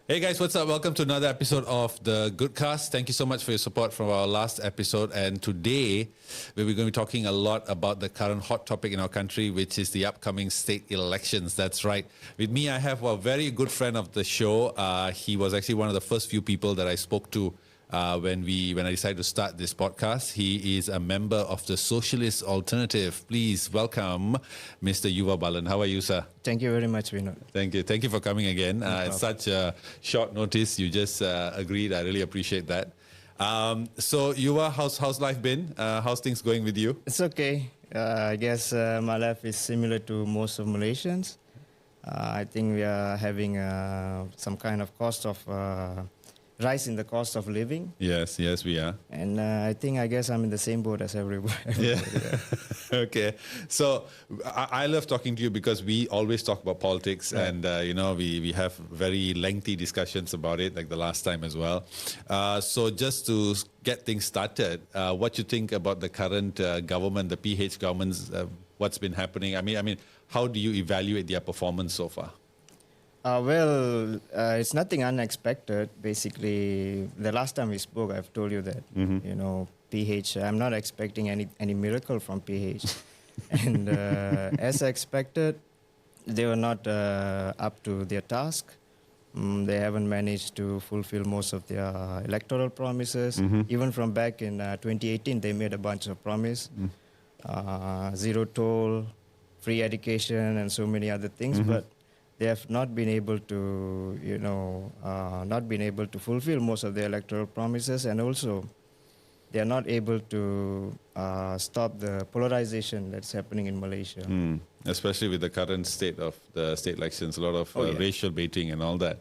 Hey guys, what's up? Welcome to another episode of the Goodcast. Thank you so much for your support from our last episode. And today, we're going to be talking a lot about the current hot topic in our country, which is the upcoming state elections. That's right. With me, I have a very good friend of the show. He was actually one of the first few people that I spoke to when I decided to start this podcast. He is a member of the Sosialis Alternatif. Please welcome Mr. Yuva Balan. How are you, sir? Thank you very much, Vinod. Thank you. Thank you for coming again. It's such a short notice. You just agreed. I really appreciate that. So, Yuva, how's life been? How's things going with you? It's okay. I guess my life is similar to most of Malaysians. I think we are having some kind of rise in the cost of living. Yes, we are. And I guess I'm in the same boat as everybody. Yeah. Okay. So I love talking to you because we always talk about politics, right. And we have very lengthy discussions about it, like the last time as well. So just to get things started, what you think about the current government, the PH government's, what's been happening? I mean, how do you evaluate their performance so far? It's nothing unexpected. Basically, the last time we spoke, I've told you that, PH, I'm not expecting any miracle from PH. And as expected, they were not up to their task. They haven't managed to fulfill most of their electoral promises. Even from back in 2018, they made a bunch of promises. Zero toll, free education, and so many other things. But they have not been able to, fulfill most of their electoral promises, and also they are not able to stop the polarization that's happening in Malaysia. Especially with the current state of the state elections, a lot of racial baiting and all that.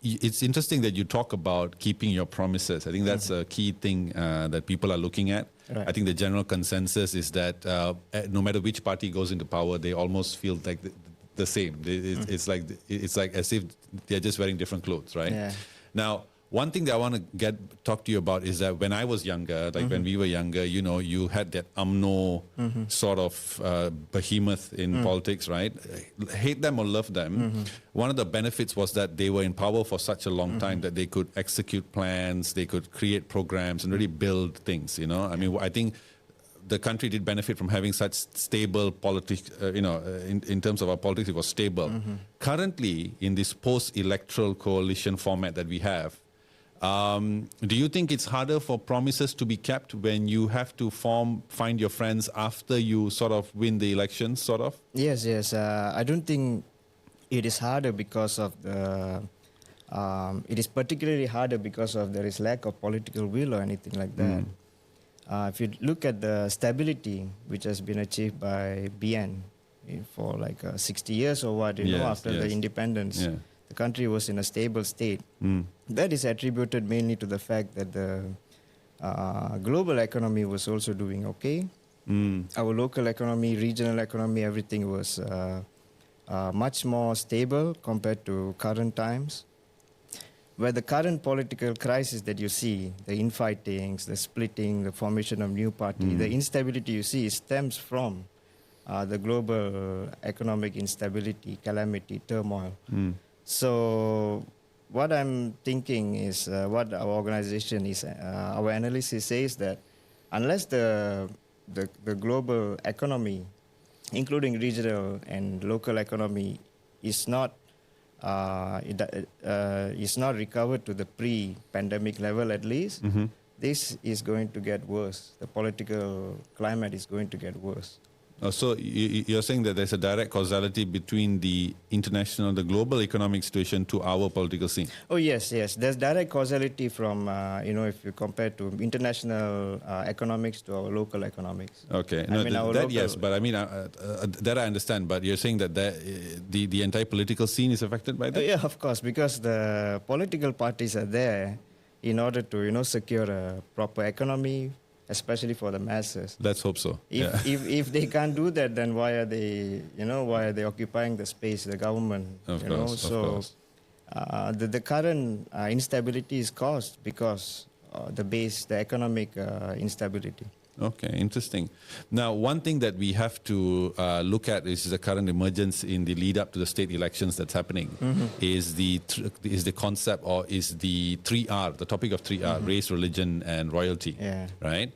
It's interesting that you talk about keeping your promises. I think that's a key thing that people are looking at. Right. I think the general consensus is that no matter which party goes into power, they almost feel like the same. It's like as if they're just wearing different clothes, right? Yeah. Now, one thing that I want to talk to you about is that when I was younger, when we were younger, you had that UMNO sort of behemoth in politics, right? Hate them or love them. One of the benefits was that they were in power for such a long time that they could execute plans, they could create programs and really build things, I mean, I think the country did benefit from having such stable politics, in terms of our politics, it was stable. Currently, in this post-electoral coalition format that we have, do you think it's harder for promises to be kept when you have to find your friends after you sort of win the election, sort of? Yes. I don't think it is harder because of it is particularly harder because of there is lack of political will or anything like that. If you look at the stability which has been achieved by BN for like 60 years or what, after the independence, the country was in a stable state. That is attributed mainly to the fact that the global economy was also doing okay. Our local economy, regional economy, everything was much more stable compared to current times. Where the current political crisis that you see, the infightings, the splitting, the formation of new party, the instability you see stems from the global economic instability, calamity, turmoil. So what I'm thinking is, what our organization is, our analysis says that unless the global economy, including regional and local economy, is not recovered to the pre-pandemic level at least, this is going to get worse. The political climate is going to get worse. So you're saying that there's a direct causality between the global economic situation to our political scene? Oh, yes. There's direct causality from, if you compare to international economics to our local economics. Okay. Yes, but I mean, that I understand. But you're saying that the entire political scene is affected by that? Yeah, of course, because the political parties are there in order to, secure a proper economy, especially for the masses. Let's hope so. If they can't do that, then why are they occupying the space, the government? Of course. The current instability is caused because the economic instability. Okay, interesting. Now, one thing that we have to look at is the current emergence in the lead up to the state elections that's happening. Is the concept, or is the 3R, the topic of 3R, race, religion, and royalty, right?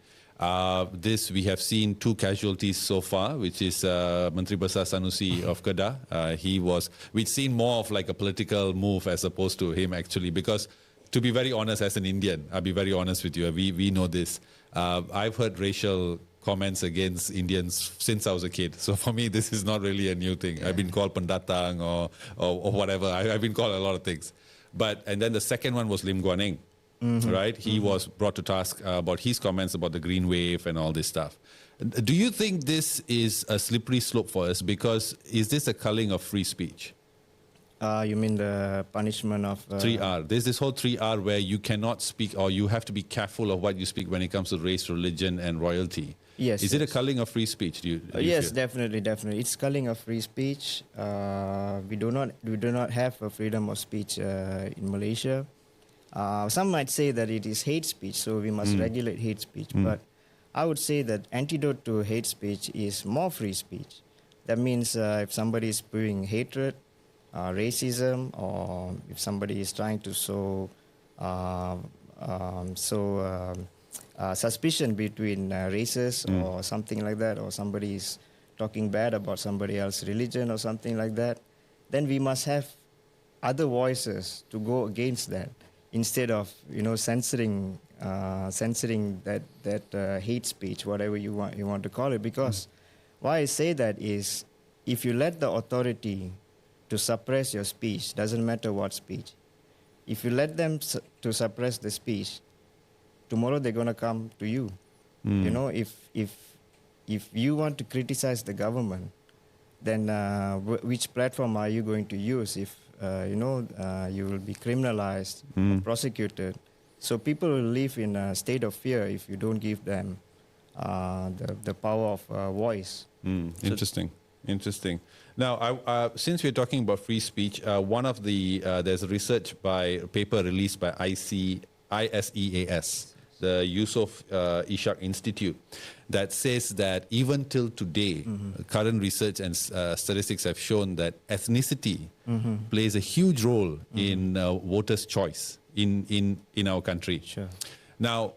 This, we have seen 2 casualties so far, which is Menteri Besar Sanusi of Kedah. We've seen more of like a political move as opposed to him actually, because to be very honest, as an Indian, I'll be very honest with you, we know this. I've heard racial comments against Indians since I was a kid. So for me, this is not really a new thing. I've been called pendatang or whatever. I've been called a lot of things. And then the second one was Lim Guan Eng. Right? He was brought to task about his comments about the green wave and all this stuff. Do you think this is a slippery slope for us? Because is this a culling of free speech? You mean the punishment of... 3R. There's this whole 3R where you cannot speak, or you have to be careful of what you speak when it comes to race, religion, and royalty. Yes. Is it a culling of free speech? Yes, definitely. It's culling of free speech. We do not have a freedom of speech in Malaysia. Some might say that it is hate speech, so we must regulate hate speech. But I would say that antidote to hate speech is more free speech. That means if somebody is spewing hatred, racism, or if somebody is trying to sow suspicion between races or something like that, or somebody is talking bad about somebody else's religion or something like that, then we must have other voices to go against that, instead of censoring that hate speech, whatever you want to call it. Because why I say that is, if you let the authority to suppress your speech, doesn't matter what speech, if you let them to suppress the speech, tomorrow they're going to come to you. If you want to criticize the government, then which platform are you going to use if you will be criminalized or prosecuted? So people will live in a state of fear if you don't give them the power of voice. Interesting. Now, since we're talking about free speech, there's a research paper released by ISEAS, the Yusof Ishak Institute, that says that even till today, current research and statistics have shown that ethnicity plays a huge role in voters' choice in our country. Sure. Now,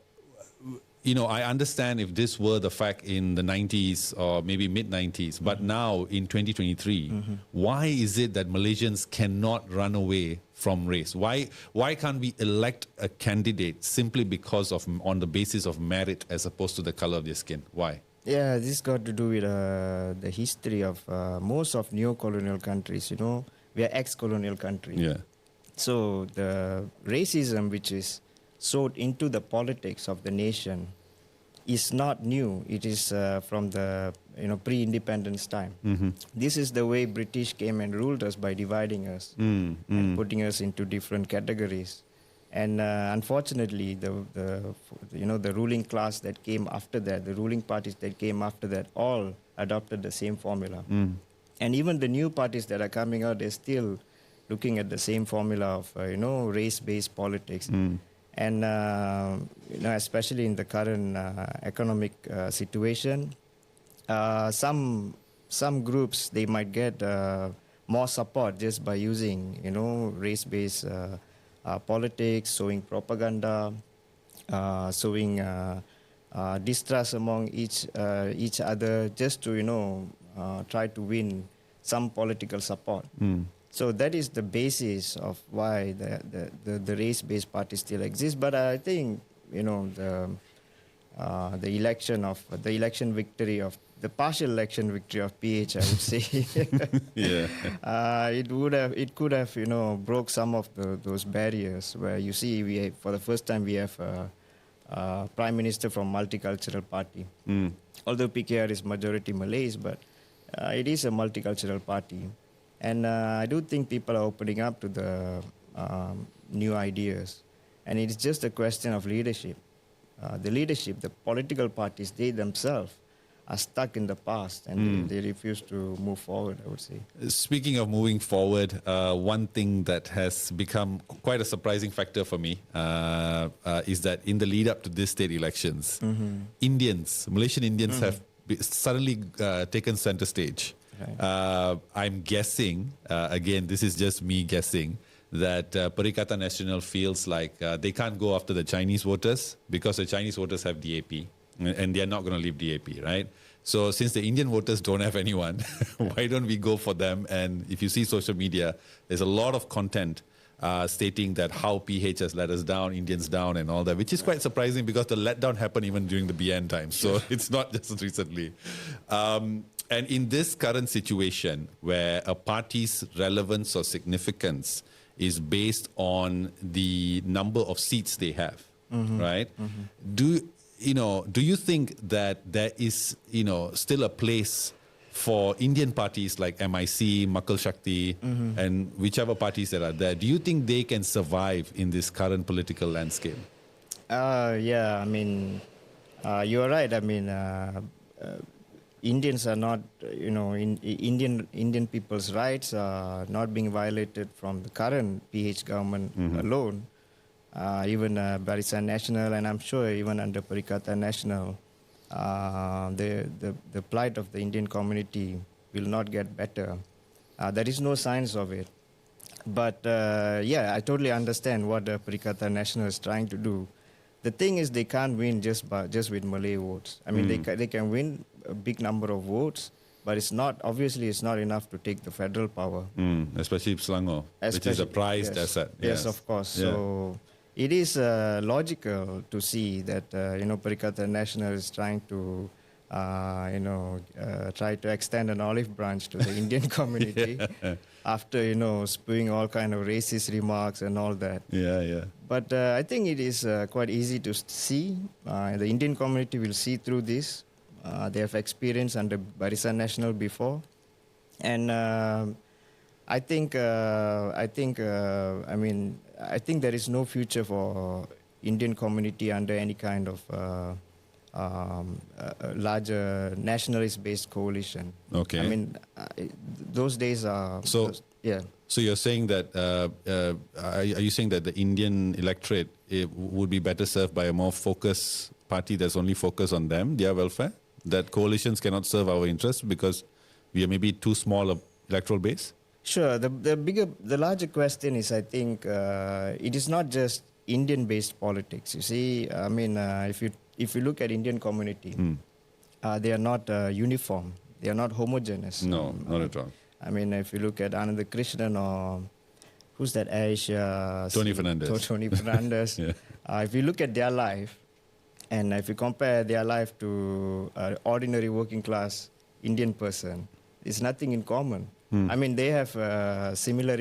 I understand if this were the fact in the 90s or maybe mid-90s, but now in 2023, why is it that Malaysians cannot run away from race? Why can't we elect a candidate simply because on the basis of merit as opposed to the color of their skin? Why? Yeah, this got to do with the history of most of neo-colonial countries. We are ex-colonial countries. Yeah. So the racism which is sowed into the politics of the nation is not new. It is from the pre-independence time. This is the way British came and ruled us, by dividing us and putting us into different categories. And unfortunately, the ruling class that came after that, the ruling parties that came after that, all adopted the same formula. And even the new parties that are coming out, they're still looking at the same formula of race-based politics. And especially in the current economic situation, some groups, they might get more support just by using race-based politics, sowing propaganda, sowing distrust among each other, just to try to win some political support. So that is the basis of why the race-based parties still exist. But I think the partial election victory of PH, I would say, it could have broke some of those barriers, where you see for the first time we have a prime minister from multicultural party. Although PKR is majority Malays, but it is a multicultural party. And I do think people are opening up to the new ideas. And it's just a question of leadership. The political parties, they themselves are stuck in the past and they refuse to move forward, I would say. Speaking of moving forward, one thing that has become quite a surprising factor for me is that in the lead up to this state elections, Malaysian Indians have suddenly taken center stage. Right. I'm guessing, again, this is just me guessing, that Perikatan Nasional feels like they can't go after the Chinese voters because the Chinese voters have DAP. And they're not going to leave DAP, right? So since the Indian voters don't have anyone, why don't we go for them? And if you see social media, there's a lot of content stating that how PH has let us down, Indians down and all that, which is quite surprising because the letdown happened even during the BN times. So it's not just recently. And in this current situation where a party's relevance or significance is based on the number of seats they have, right? Do you think that there is, still a place for Indian parties like MIC, Makal Shakti, and whichever parties that are there? Do you think they can survive in this current political landscape? Yeah, I mean, you're right. I mean, Indians are not, Indian people's rights are not being violated from the current PH government alone. Even Barisan Nasional, and I'm sure even under Perikatan Nasional, the plight of the Indian community will not get better. There is no signs of it. But yeah, I totally understand what the Perikatan Nasional is trying to do. The thing is, they can't win just with Malay votes. I mean, they can win a big number of votes, but it's not enough to take the federal power. Especially Selangor, which is a prized asset. Yes, of course. Yeah. So it is logical to see that Perikatan Nasional is trying to try to extend an olive branch to the Indian community after spewing all kind of racist remarks and all that. Yeah. But I think it is quite easy to see. The Indian community will see through this. They have experience under Barisan Nasional before, and I think there is no future for Indian community under any kind of larger nationalist-based coalition. Okay. I mean, those days are... So you're saying that, are you saying that the Indian electorate would be better served by a more focused party that's only focused on them, their welfare? That coalitions cannot serve our interests because we are maybe too small a electoral base? Sure. The larger question is, I think, it is not just Indian-based politics. You see, I mean, if you look at Indian community, they are not uniform. They are not homogeneous. No, not at all. I mean, if you look at Ananda Krishnan or who's that Asia? Tony Fernandez. Tony Fernandez. If you look at their life, and if you compare their life to an ordinary working class Indian person, it's nothing in common. I mean, they have similar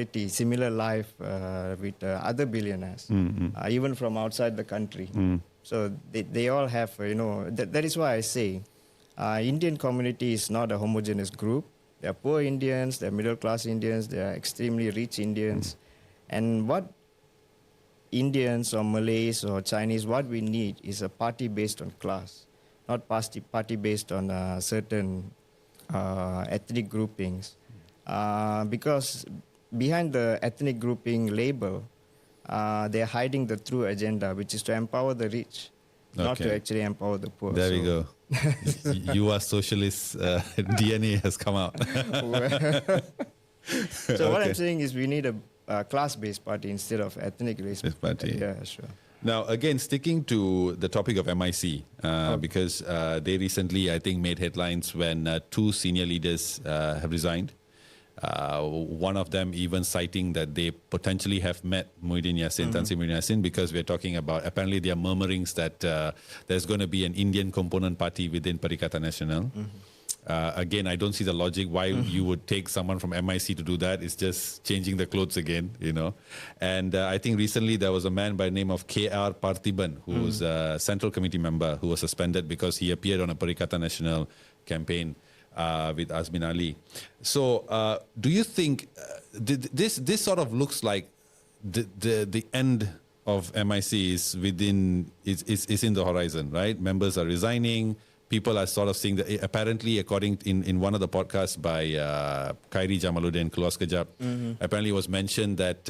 life with other billionaires, even from outside the country. So they all have, that is why I say Indian community is not a homogeneous group. There are poor Indians, there are middle class Indians, there are extremely rich Indians. And what Indians or Malays or Chinese, what we need is a party based on class, not party based on certain ethnic groupings. Because behind the ethnic grouping label, they're hiding the true agenda, which is to empower the rich, not to actually empower the poor. There we go. Yuva socialist DNA has come out. So what I'm saying is we need a class-based party instead of ethnic-based party. Yeah, sure. Now, again, sticking to the topic of MIC, because they recently, I think, made headlines when two senior leaders have resigned. One of them even citing that they potentially have met Muhyiddin Yassin, Tan Sri Muhyiddin Yassin, because we're talking about, apparently there are murmurings that there's going to be an Indian component party within Perikatan Nasional. Again, I don't see the logic why you would take someone from MIC to do that. It's just changing the clothes again, And I think recently there was a man by the name of K.R. Parthiban, who was a Central Committee member who was suspended because he appeared on a Perikatan Nasional campaign with Azmin Ali. So do you think this sort of looks like the end of MIC is in the horizon, right? Members are resigning. people are sort of saying that apparently, according in one of the podcasts by Khairi Jamaluddin, Keluar Sekejap, apparently it was mentioned that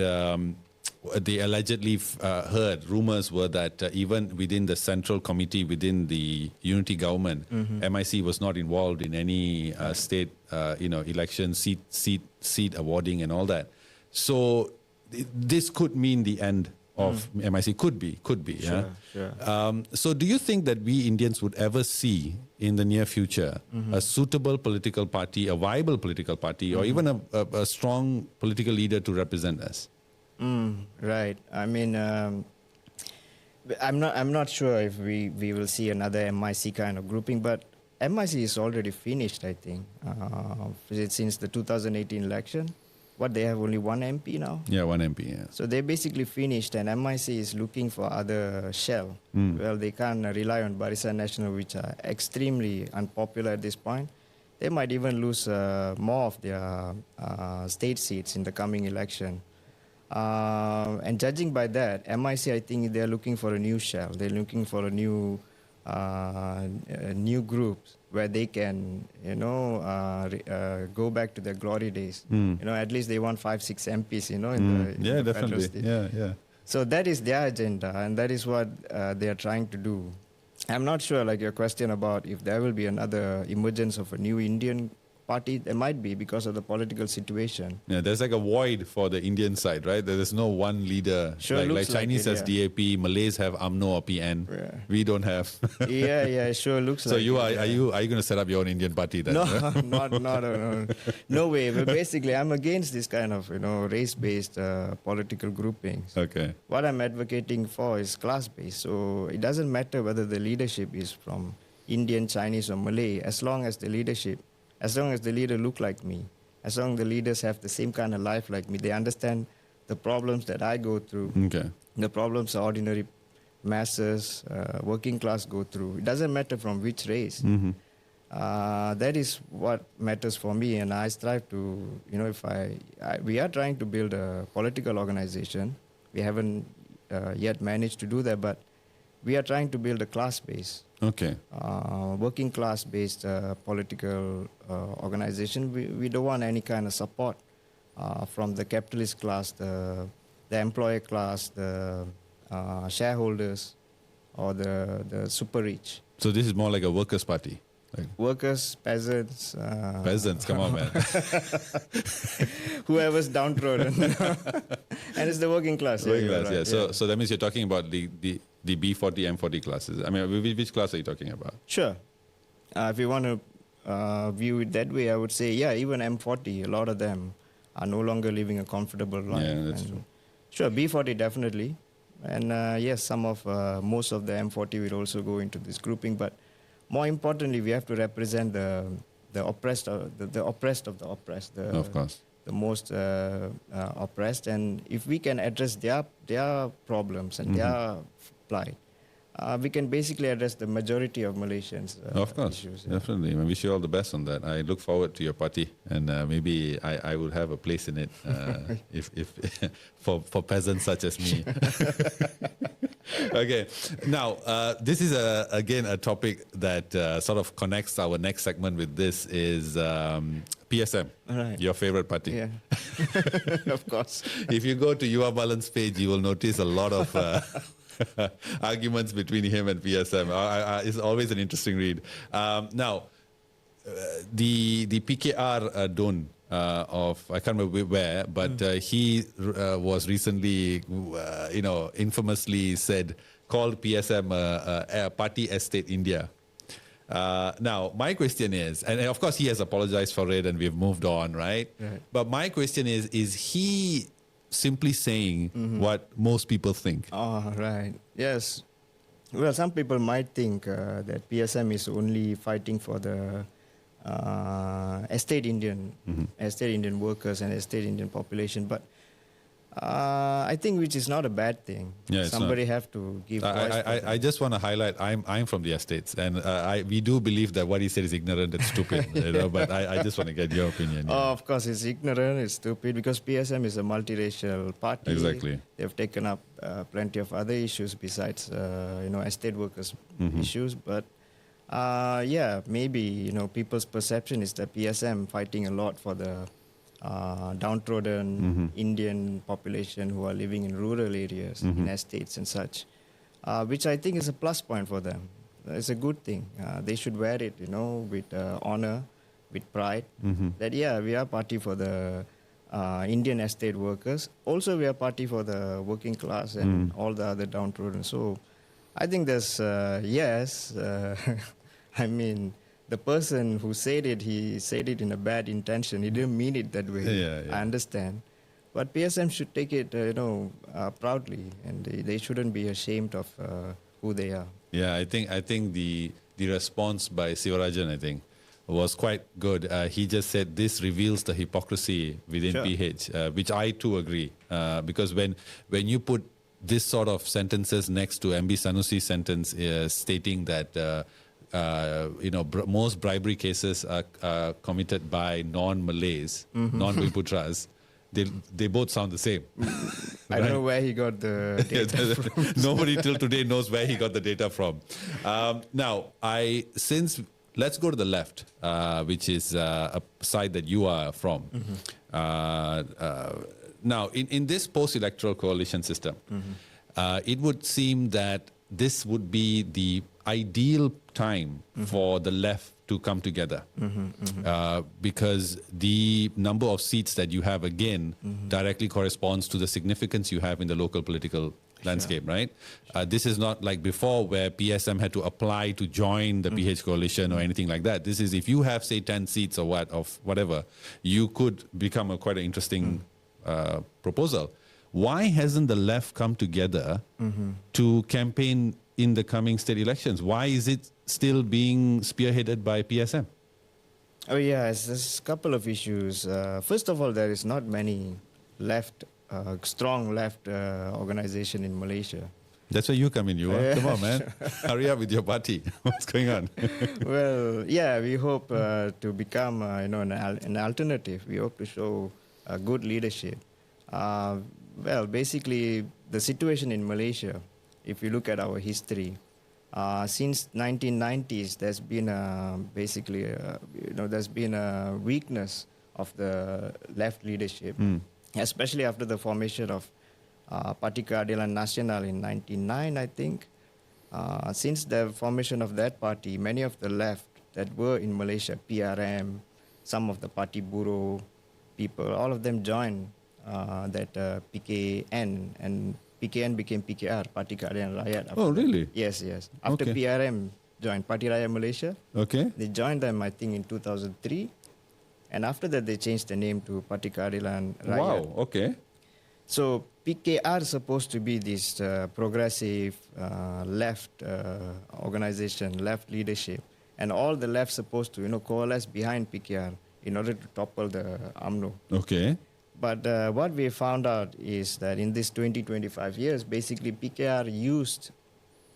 they allegedly heard rumors were that even within the central committee within the unity government, MIC was not involved in any state election seat awarding and all that. So this could mean the end of MIC. Could be. Sure. So do you think that we Indians would ever see in the near future a suitable political party, a viable political party, or even a strong political leader to represent us? Right. I mean, I'm not sure if we will see another MIC kind of grouping, but MIC is already finished, I think, since the 2018 election. They have only one MP now? Yeah, one MP, yeah. So they basically finished, and MIC is looking for other shell. Well, they can't rely on Barisan Nasional, which are extremely unpopular at this point. They might even lose more of their state seats in the coming election. And judging by that, MIC, I think they're looking for a new shell. They're looking for a new groups where they can, go back to their glory days. At least they want 5-6 MPs, in the definitely. state. Yeah. So that is their agenda, and that is what they are trying to do. I'm not sure, like your question about if there will be another emergence of a new Indian party. There might be because of the political situation. Yeah, there's like a void for the Indian side, right? There is no one leader. Sure, like Chinese has DAP, Malays have UMNO or PN. Yeah. We don't have. It sure looks so like. So are you going to set up your own Indian party then? No, no way. But basically, I'm against this kind of race-based political groupings. Okay. What I'm advocating for is class-based. So it doesn't matter whether the leadership is from Indian, Chinese, or Malay, as long as the leader look like me, as long as the leaders have the same kind of life like me, they understand the problems that I go through, the problems ordinary masses, working class go through. It doesn't matter from which race. That is what matters for me, and I strive to, we are trying to build a political organization. We haven't yet managed to do that, but we are trying to build a class base. Working class based political organization. We don't want any kind of support from the capitalist class, the employer class, the shareholders, or the super rich. So this is more like a workers' party. Workers, peasants. Peasants, come on, man. Whoever's downtrodden. And it's the working class. Working class, yeah. So that means you're talking about the B40, M40 classes. I mean, which class are you talking about? Sure. If you want to view it that way, I would say, even M40, a lot of them are no longer living a comfortable life. Yeah, that's true. Sure, B40 definitely. And yes, most of the M40 will also go into this grouping. But more importantly, we have to represent the oppressed, the oppressed of the oppressed. Of course. The most oppressed. And if we can address their problems and their plight, we can basically address the majority of Malaysians' of course, issues. Definitely. I wish you all the best on that. I look forward to your party, and maybe I will have a place in it if for peasants such as me. Okay. Now, this is again a topic that sort of connects our next segment with this is PSM, right. Your favorite party. Yeah, of course. If you go to Yuva Balan's page, you will notice a lot of arguments between him and PSM. It's always an interesting read. Now, the PKR Don of, I can't remember where, but he was recently, infamously called PSM a party estate India. Now, my question is, and of course he has apologized for it and we've moved on, right? But my question is he simply saying what most people think? Oh, right. Yes. Well, some people might think that PSM is only fighting for the estate Indian workers and estate Indian population, but I think which is not a bad thing. Yeah, somebody have to give voice. I just want to highlight I'm from the estates, and we do believe that what he said is ignorant and stupid. But I just want to get your opinion. Oh, of course, it's ignorant, it's stupid, because PSM is a multiracial party. Exactly. They've taken up plenty of other issues besides estate workers issues, but Yeah, maybe, people's perception is that PSM fighting a lot for the downtrodden Indian population who are living in rural areas, in estates and such, which I think is a plus point for them. It's a good thing. They should wear it, with honor, with pride. That, yeah, we are party for the Indian estate workers. Also, we are party for the working class and all the other downtrodden. So I think there's, yes, I mean, the person who said it, he said it in a bad intention. He didn't mean it that way. Yeah. I understand. But PSM should take it, proudly, and they shouldn't be ashamed of who they are. Yeah, I think the response by Sivarajan, I think, was quite good. He just said this reveals the hypocrisy within Sure. PH, which I too agree. Because when you put this sort of sentences next to MB Sanusi's sentence stating that most bribery cases are committed by non-Malays, non-Viputras, they both sound the same. I don't know where he got the data from. Nobody till today knows where he got the data from. Now, let's go to the left, which is a side that you are from. Now, in this post-electoral coalition system, it would seem that this would be the ideal time for the left to come together, because the number of seats that you have, again, directly corresponds to the significance you have in the local political landscape, right? This is not like before where PSM had to apply to join the PH coalition or anything like that. This is if you have, say, 10 seats or whatever, you could become quite an interesting proposal. Why hasn't the left come together to campaign in the coming state elections? Why is it still being spearheaded by PSM? Oh, yes, there's a couple of issues. First of all, there is not many strong left organization in Malaysia. That's where you come in, Yuva. Come on, man. Hurry up with your party. What's going on? Well, yeah, we hope to become an alternative. We hope to show good leadership. Well, basically, the situation in Malaysia, if you look at our history, since 1990s, there's been there's been a weakness of the left leadership, especially after the formation of Parti Keadilan Nasional in 1999, I think. Since the formation of that party, many of the left that were in Malaysia, PRM, some of the Parti Buruh people, all of them joined that PKN, and PKN became PKR, Parti Keadilan Rakyat. Oh, really? Yes. After Okay. PRM joined Parti Raya Malaysia, Okay. they joined them, I think, in 2003. And after that, they changed the name to Parti Keadilan Rakyat. Wow, okay. So PKR is supposed to be this progressive left organization, left leadership. And all the left supposed to, coalesce behind PKR in order to topple the UMNO. Okay. But what we found out is that in this 20-25 years, basically PKR used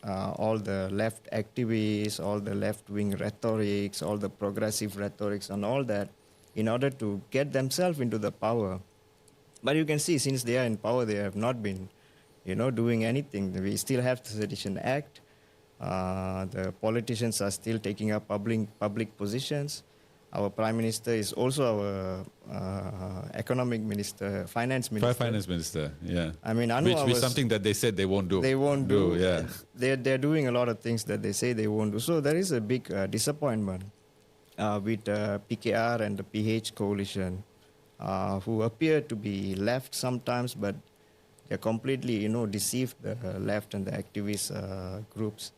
all the left activists, all the left-wing rhetorics, all the progressive rhetorics and all that in order to get themselves into the power. But you can see, since they are in power, they have not been, doing anything. We still have the Sedition Act. The politicians are still taking up public positions. Our Prime Minister is also our economic minister, finance minister. Finance minister, yeah. I mean, Anwar Which was something that they said they won't do. They won't do. Yeah. They're doing a lot of things that they say they won't do. So there is a big disappointment with PKR and the PH coalition, who appear to be left sometimes, but they're completely, deceived the left and the activist groups.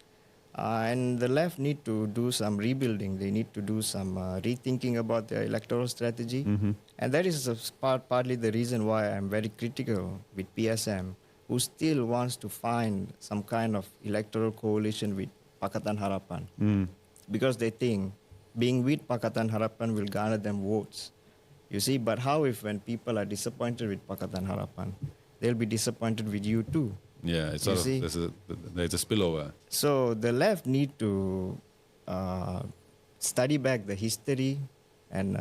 And the left need to do some rebuilding. They need to do some rethinking about their electoral strategy. And that is partly the reason why I'm very critical with PSM, who still wants to find some kind of electoral coalition with Pakatan Harapan. Because they think being with Pakatan Harapan will garner them votes. You see, but how if when people are disappointed with Pakatan Harapan, they'll be disappointed with you too? Yeah, it's sort of, there's a spillover. So the left need to study back the history and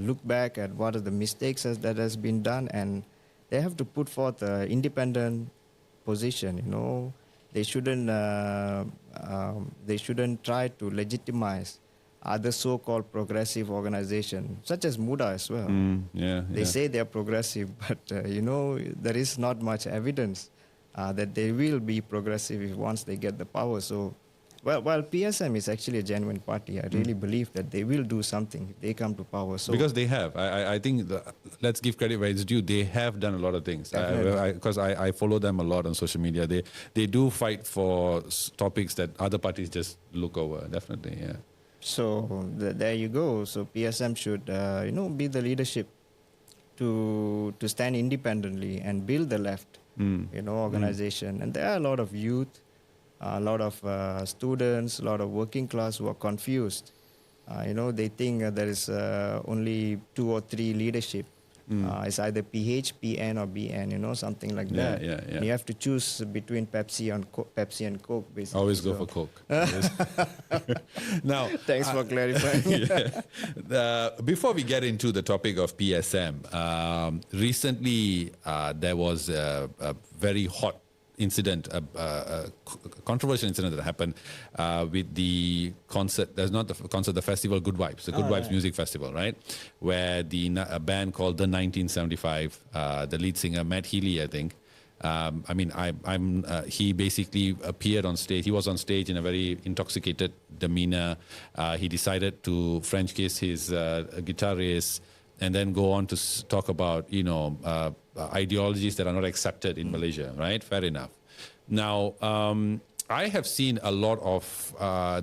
look back at what are the mistakes that has been done, and they have to put forth an independent position. They shouldn't they shouldn't try to legitimize other so-called progressive organizations, such as Muda as well. They say they're progressive, but there is not much evidence that they will be progressive once they get the power. So, while PSM is actually a genuine party, I really believe that they will do something if they come to power. So because they have, I think, let's give credit where it's due. They have done a lot of things. Because I follow them a lot on social media. They do fight for topics that other parties just look over. Definitely, yeah. So there you go. So PSM should, be the leadership to stand independently and build the left, organization. And there are a lot of youth, a lot of students, a lot of working class who are confused. They think there is only 2 or 3 leadership. It's either PH, PN, or BN, something like that. Yeah. And you have to choose between Pepsi and Coke, basically. Always go for Coke. Now, thanks for clarifying. Before we get into the topic of PSM, recently there was a very hot incident, a controversial incident that happened with the concert. There's not the concert, the festival Good Vibes, the Good Vibes Music Festival, right? Where a band called the 1975, the lead singer Matt Healy, I think. He basically appeared on stage. He was on stage in a very intoxicated demeanor. He decided to French kiss his guitarist, and then go on to talk about, ideologies that are not accepted in Malaysia, right? Fair enough. Now, I have seen a lot of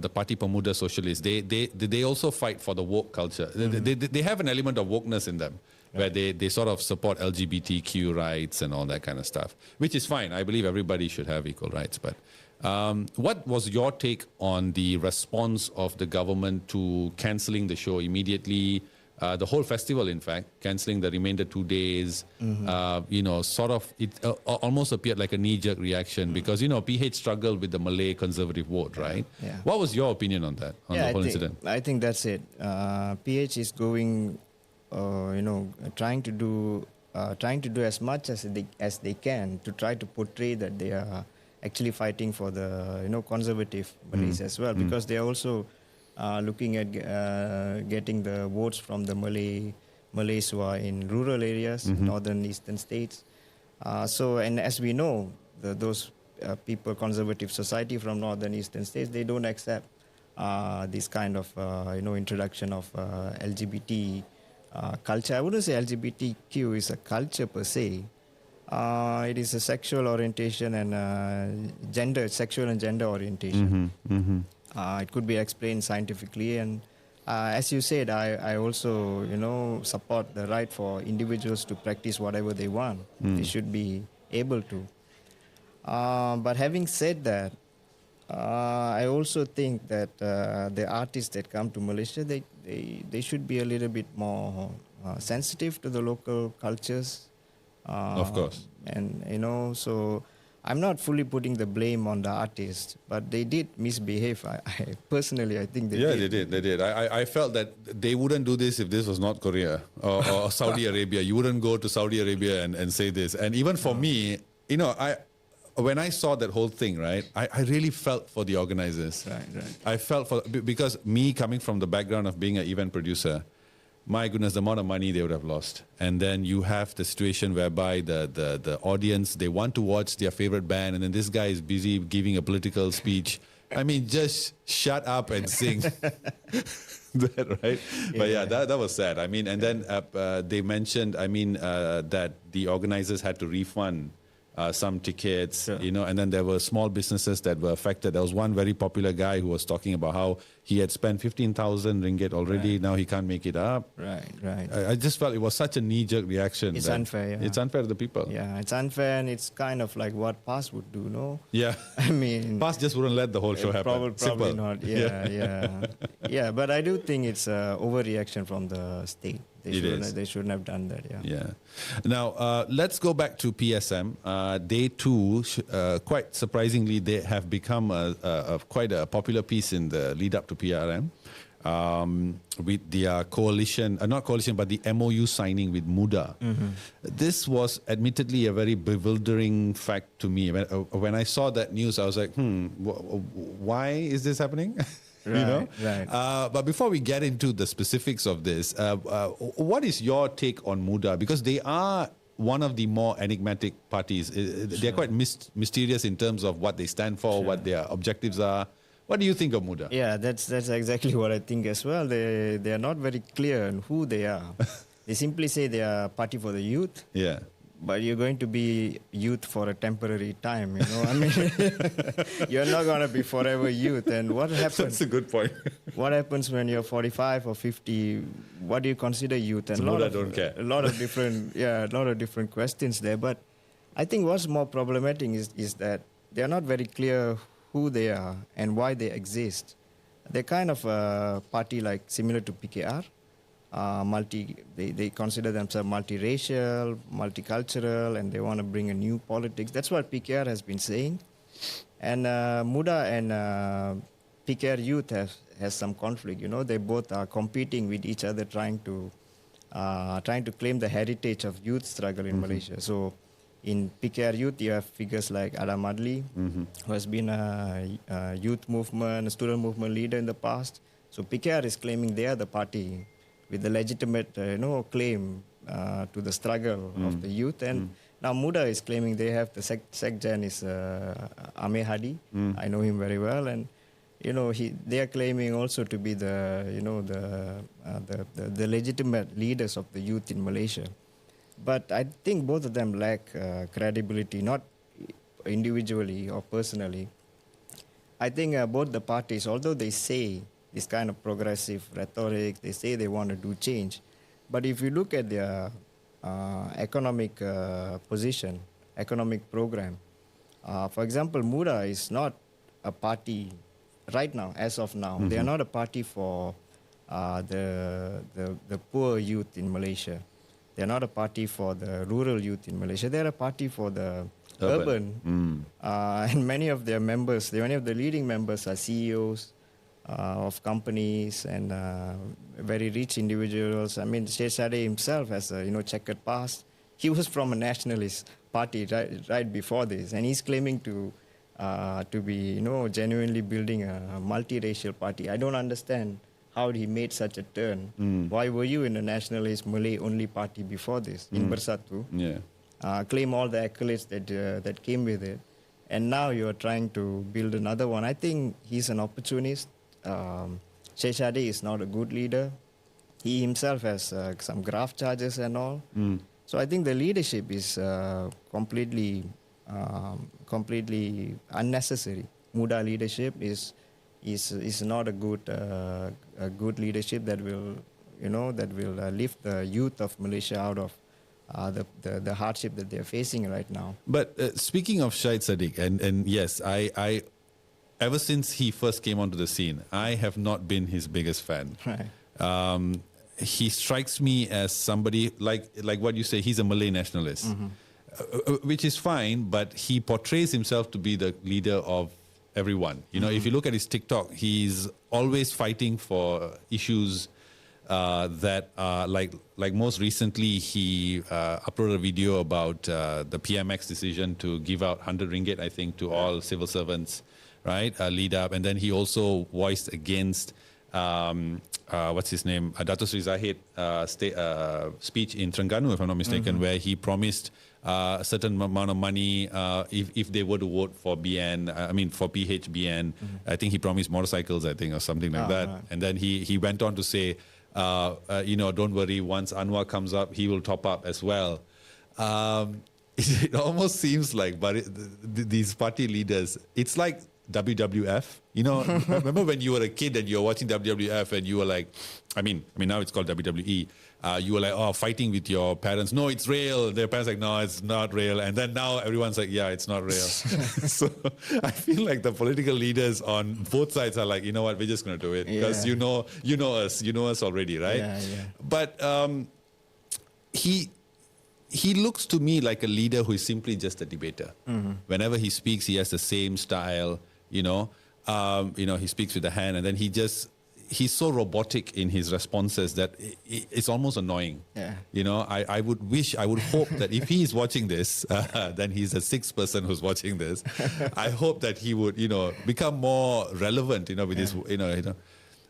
the Parti Pemuda Socialist. They also fight for the woke culture. They have an element of wokeness in them, where they sort of support LGBTQ rights and all that kind of stuff, which is fine. I believe everybody should have equal rights. But what was your take on the response of the government to cancelling the show immediately? The whole festival, in fact, cancelling the remainder 2 days, it almost appeared like a knee-jerk reaction because, PH struggled with the Malay conservative vote, right? Yeah. What was your opinion on that, on the whole incident? I think that's it. PH is going, trying to do as much as they can to try to portray that they are actually fighting for the, conservative Malays as well, because they are also looking at getting the votes from the Malays who are in rural areas, northern eastern states. And as we know, those people, conservative society from northern eastern states, they don't accept this kind of introduction of LGBT culture. I wouldn't say LGBTQ is a culture per se. It is a sexual orientation and sexual and gender orientation. It could be explained scientifically, and as you said, I also support the right for individuals to practice whatever they want. They should be able to. But having said that, I also think that the artists that come to Malaysia, they should be a little bit more sensitive to the local cultures. Of course. And so I'm not fully putting the blame on the artists, but they did misbehave. I personally, I think they did. They did. I felt that they wouldn't do this if this was North Korea or Saudi Arabia. You wouldn't go to Saudi Arabia and say this. And even for me, when I saw that whole thing, right, I really felt for the organizers. Right. I felt because me coming from the background of being an event producer, my goodness, the amount of money they would have lost. And then you have the situation whereby the audience, they want to watch their favorite band, and then this guy is busy giving a political speech. I mean, just shut up and sing. That, right? Yeah. But yeah, that was sad. I mean, and then they mentioned, that the organizers had to refund some tickets, and then there were small businesses that were affected. There was one very popular guy who was talking about how he had spent 15,000 ringgit already. Right. Now he can't make it up. Right. I just felt it was such a knee-jerk reaction. It's unfair. Yeah. It's unfair to the people. Yeah, it's unfair, and it's kind of like what PAS would do, no? Yeah. I mean, PAS just wouldn't let the whole show happen. Probably not. Yeah. But I do think it's an overreaction from the state. They shouldn't have done that. Yeah. Now let's go back to PSM. They too, quite surprisingly, they have become quite a popular piece in the lead up to PRM. with the coalition, not coalition, but the MOU signing with Muda. This was admittedly a very bewildering fact to me. When I saw that news, I was like, why is this happening? Right, right. But before we get into the specifics of this, what is your take on Muda? Because they are one of the more enigmatic parties. They're quite mysterious in terms of what they stand for, what their objectives are. What do you think of Muda? Yeah, that's exactly what I think as well. They are not very clear on who they are. They simply say they are party for the youth. Yeah. But you're going to be youth for a temporary time, you know. I mean, you're not going to be forever youth. And what happens? That's a good point. What happens when you're 45 or 50? What do you consider youth? And don't care. a lot of different questions there. But I think what's more problematic is that they're not very clear who they are and why they exist. They're kind of a party like similar to PKR. They consider themselves multiracial, multicultural, and they want to bring a new politics. That's what PKR has been saying. And Muda and PKR youth has some conflict. You know, they both are competing with each other, trying to claim the heritage of youth struggle in Malaysia. So in PKR youth, you have figures like Adam Adli, who has been a youth movement, a student movement leader in the past. So PKR is claiming they are the party with the legitimate, claim to the struggle of the youth. And now Muda is claiming they have the Sekjen is Amir Hadi. I know him very well. And, they are claiming also to be the legitimate leaders of the youth in Malaysia. But I think both of them lack credibility, not individually or personally. I think both the parties, although they say this kind of progressive rhetoric, they say they want to do change. But if you look at their economic position, economic program, for example, Muda is not a party right now, as of now. They are not a party for the poor youth in Malaysia. They are not a party for the rural youth in Malaysia. They are a party for the urban. And many of their members, many of the leading members are CEOs of companies and very rich individuals. I mean, Syed Sadeh himself has a checkered past. He was from a nationalist party right before this, and he's claiming to be genuinely building a multiracial party. I don't understand how he made such a turn. Why were you in a nationalist Malay only party before this in Bersatu? Yeah. Claim all the accolades that came with it, and now you're trying to build another one. I think he's an opportunist. Syed Sadeh is not a good leader. He himself has some graft charges and all. So I think the leadership is completely unnecessary. Muda leadership is not a good leadership that will lift the youth of Malaysia out of the hardship that they're facing right now. But speaking of Syed Saddiq, and yes, I ever since he first came onto the scene, I have not been his biggest fan. Right. He strikes me as somebody like what you say. He's a Malay nationalist, which is fine, but he portrays himself to be the leader of everyone. If you look at his TikTok, he's always fighting for issues that are like most recently he uploaded a video about the PMX decision to give out 100 ringgit, I think, to all civil servants. Right, lead up, and then he also voiced against what's his name, Dato Sri Zahid speech in Terengganu, if I'm not mistaken, where he promised a certain amount of money if they were to vote for for PHBN. I think he promised motorcycles, or something like that. Right. And then he went on to say, don't worry, once Anwar comes up, he will top up as well. It almost seems like, but these party leaders, it's like WWF. Remember when you were a kid and you were watching WWF and you were like, I mean now it's called WWE. You were like, fighting with your parents. No, it's real. Their parents like, no, it's not real. And then now everyone's like, yeah, it's not real. So I feel like the political leaders on both sides are like, you know what, we're just going to do it because you know us already, right? Yeah. But he looks to me like a leader who is simply just a debater. Whenever he speaks, he has the same style. He speaks with the hand, and then he just he's so robotic in his responses that it's almost annoying. Yeah. You know, I would hope that if he is watching this, then he's the sixth person who's watching this. I hope that he would, become more relevant, with his,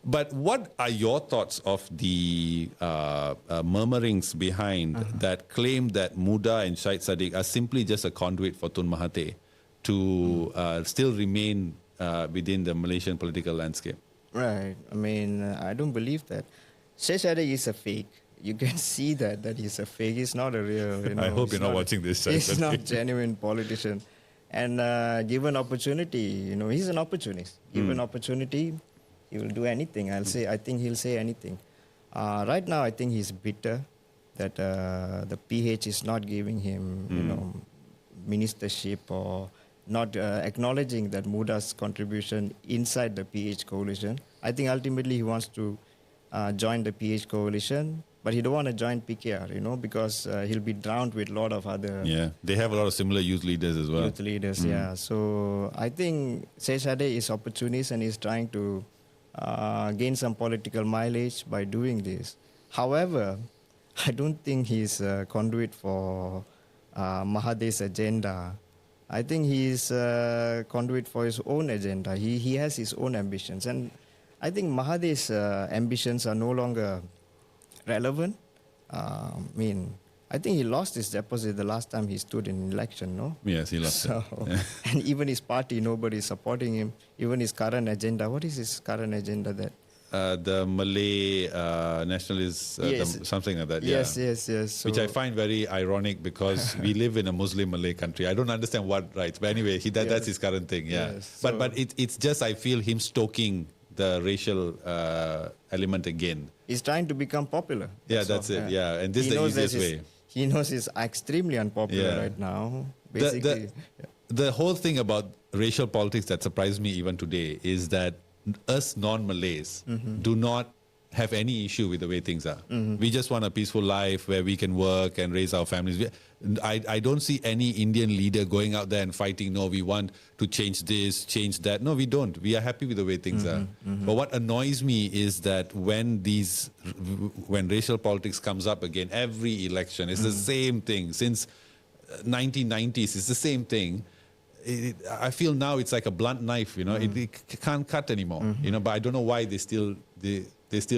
But what are your thoughts of the murmurings behind that claim that Muda and Syed Saddiq are simply just a conduit for Tun Mahathir to still remain within the Malaysian political landscape? Right. I mean, I don't believe that. Syed Saddiq is a fake. You can see that he's a fake. He's not a real. I hope you're not watching this. He's not a genuine politician. And given opportunity, he's an opportunist. Given opportunity, he will do anything. I think he'll say anything. Right now, I think he's bitter that the PH is not giving him, ministership or not acknowledging that Muda's contribution inside the PH coalition. I think ultimately he wants to join the PH coalition, but he don't want to join PKR, because he'll be drowned with a lot of other... Yeah, they have a lot of similar youth leaders as well. Youth leaders, yeah. So I think Syed Saddiq is opportunist and he's trying to gain some political mileage by doing this. However, I don't think he's a conduit for Mahathir's agenda. I think he's a conduit for his own agenda. He has his own ambitions. And I think Mahathir's ambitions are no longer relevant. I think he lost his deposit the last time he stood in election, no? Yes, he lost it. Yeah. And even his party, nobody is supporting him. Even his current agenda. What is his current agenda that? The Malay nationalists, something like that. Yes. So, which I find very ironic because we live in a Muslim Malay country. I don't understand what rights. But anyway, that's his current thing, yeah. Yes, but it's just, I feel him stoking the racial element again. He's trying to become popular. That's it. Yeah, and this is the easiest way. He knows he's extremely unpopular right now. Basically, the whole thing about racial politics that surprised me even today is that us non-Malays do not have any issue with the way things are. We just want a peaceful life where we can work and raise our families. I don't see any Indian leader going out there and fighting, no, we want to change this, change that. No, we don't. We are happy with the way things are. But what annoys me is that when racial politics comes up again, every election, it's the same thing. Since 1990s, it's the same thing. I feel now it's like a blunt knife, it can't cut anymore, but I don't know why they still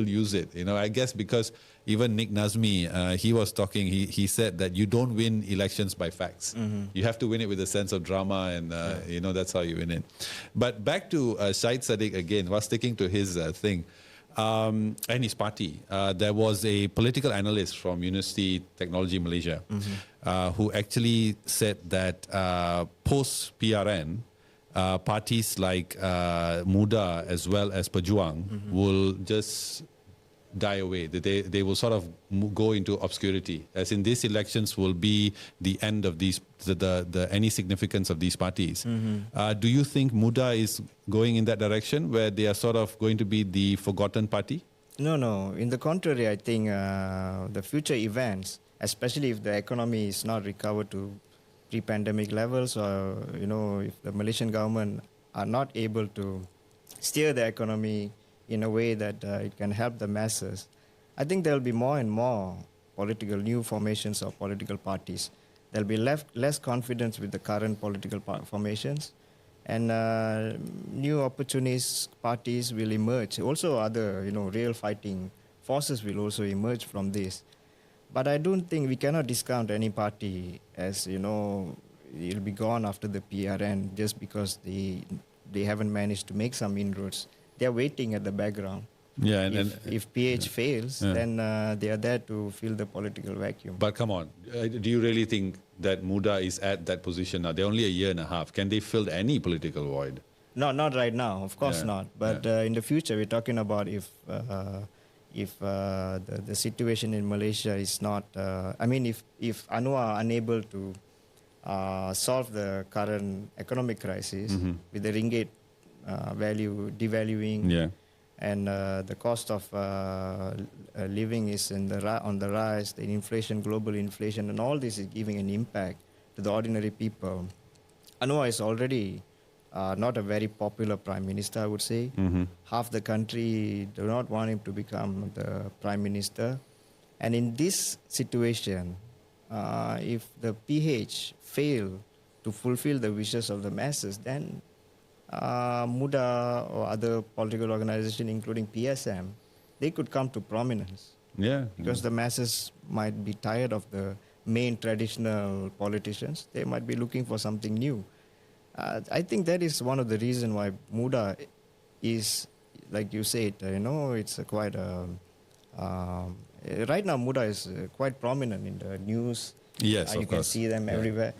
use it, I guess because even Nick Nazmi, he was talking, he said that you don't win elections by facts. You have to win it with a sense of drama and, that's how you win it. But back to Syed Saddiq again, was sticking to his thing. And his party. There was a political analyst from University Technology Malaysia who actually said that post-PRN, parties like Muda as well as Pejuang will just die away. They will sort of go into obscurity. As in, these elections will be the end of these any significance of these parties. Do you think Muda is going in that direction where they are sort of going to be the forgotten party? No. In the contrary, I think the future events, especially if the economy is not recovered to pre-pandemic levels, or if the Malaysian government are not able to steer the economy in a way that it can help the masses, I think there will be more and more new formations of political parties. There will be less confidence with the current political formations, and new opportunist parties will emerge. Also, other real fighting forces will also emerge from this. But I don't think we cannot discount any party as it'll be gone after the PRN just because they haven't managed to make some inroads. They're waiting at the background. Yeah, if PH fails, then they are there to fill the political vacuum. But come on, do you really think that Muda is at that position now? They're only a year and a half. Can they fill any political void? No, not right now. Of course not. But in the future, we're talking about if the situation in Malaysia is not... if Anwar are unable to solve the current economic crisis with the ringgit value devaluing, and the cost of living is on the rise, the inflation, global inflation, and all this is giving an impact to the ordinary people. Anwar is already not a very popular prime minister, I would say. Half the country do not want him to become the prime minister. And in this situation, if the PH fail to fulfill the wishes of the masses, then Muda or other political organization, including PSM, they could come to prominence. Yeah. Because the masses might be tired of the main traditional politicians. They might be looking for something new. I think that is one of the reasons why Muda is, like you said, it's quite right now Muda is quite prominent in the news. Yes, you of can course. see them everywhere.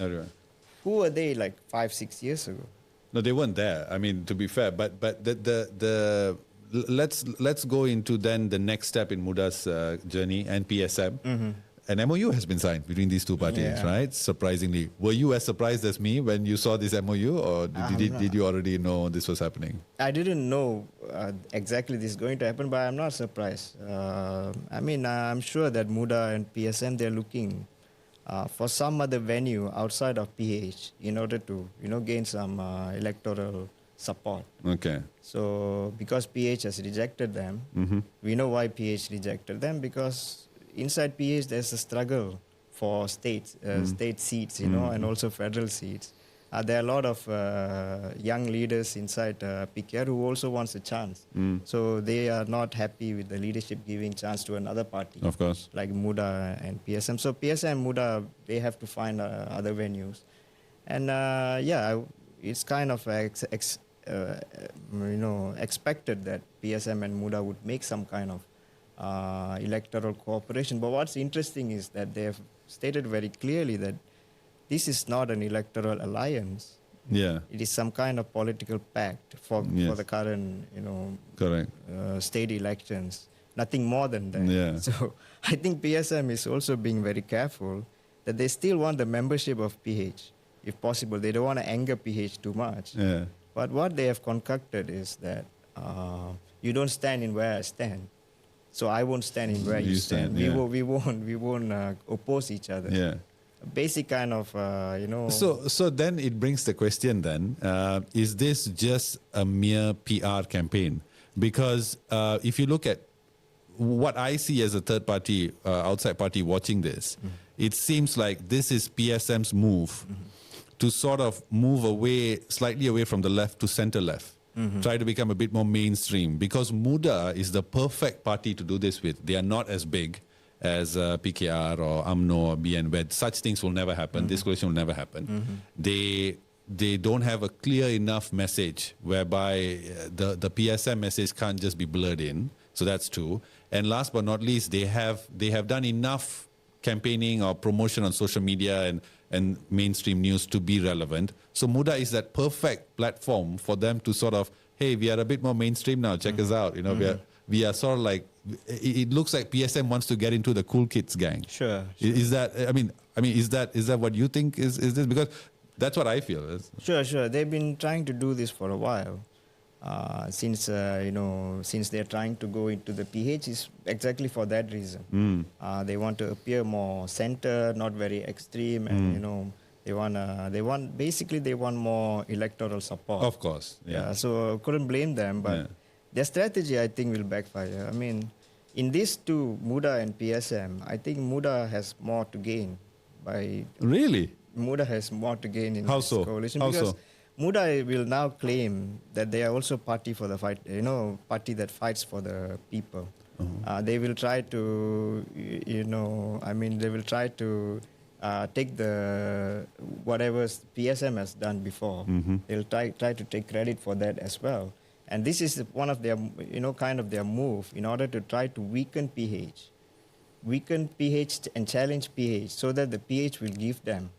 Who were they like 5-6 years ago? No, they weren't there. I mean, to be fair, but let's go into then the next step in Muda's journey and PSM. An MOU has been signed between these two parties, right? Surprisingly, were you as surprised as me when you saw this MOU, or did you already know this was happening? I didn't know exactly this is going to happen, but I'm not surprised. I'm sure that Muda and PSM, they're looking for some other venue outside of PH in order to gain some electoral support. Okay. So because PH has rejected them, we know why PH rejected them, because inside PH there's a struggle for state seats, and also federal seats. There are a lot of young leaders inside PKR who also wants a chance. So they are not happy with the leadership giving chance to another party. Of course. Like Muda and PSM. So PSM and Muda, they have to find other venues. And it's kind of expected that PSM and Muda would make some kind of electoral cooperation. But what's interesting is that they have stated very clearly that this is not an electoral alliance. Yeah. It is some kind of political pact for the current, correct, state elections. Nothing more than that. Yeah. So I think PSM is also being very careful that they still want the membership of PH, if possible. They don't want to anger PH too much. Yeah. But what they have concocted is that you don't stand in where I stand, so I won't stand in where you stand. Yeah. We won't oppose each other. Yeah. Basic kind of, So then it brings the question then, is this just a mere PR campaign? Because if you look at what I see as a third party, outside party watching this, it seems like this is PSM's move to sort of move slightly away from the left to center left. Try to become a bit more mainstream, because Muda is the perfect party to do this with. They are not as big as PKR or UMNO or BN, where such things will never happen. This coalition will never happen. They don't have a clear enough message whereby the PSM message can't just be blurred in. So that's two. And last but not least, they have done enough campaigning or promotion on social media and mainstream news to be relevant. So Muda is that perfect platform for them to sort of, hey, we are a bit more mainstream now. Check us out. We are sort of like, it looks like PSM wants to get into the cool kids gang. Sure. Is that, is that what you think is this? Because that's what I feel. Sure. They've been trying to do this for a while. Since they're trying to go into the PH, is exactly for that reason. They want to appear more center, not very extreme, and they want more electoral support. Of course, yeah. So couldn't blame them, but their strategy, I think, will backfire. I mean, in these two, Muda and PSM, I think Muda has more to gain Really? Muda has more to gain in How this so? coalition, How because so? Muda will now claim that they are also party for the fight, party that fights for the people. They will try to, they will try to take the whatever PSM has done before. They'll try to take credit for that as well. And this is one of their, kind of their move in order to try to weaken PH and challenge PH so that the PH will give them,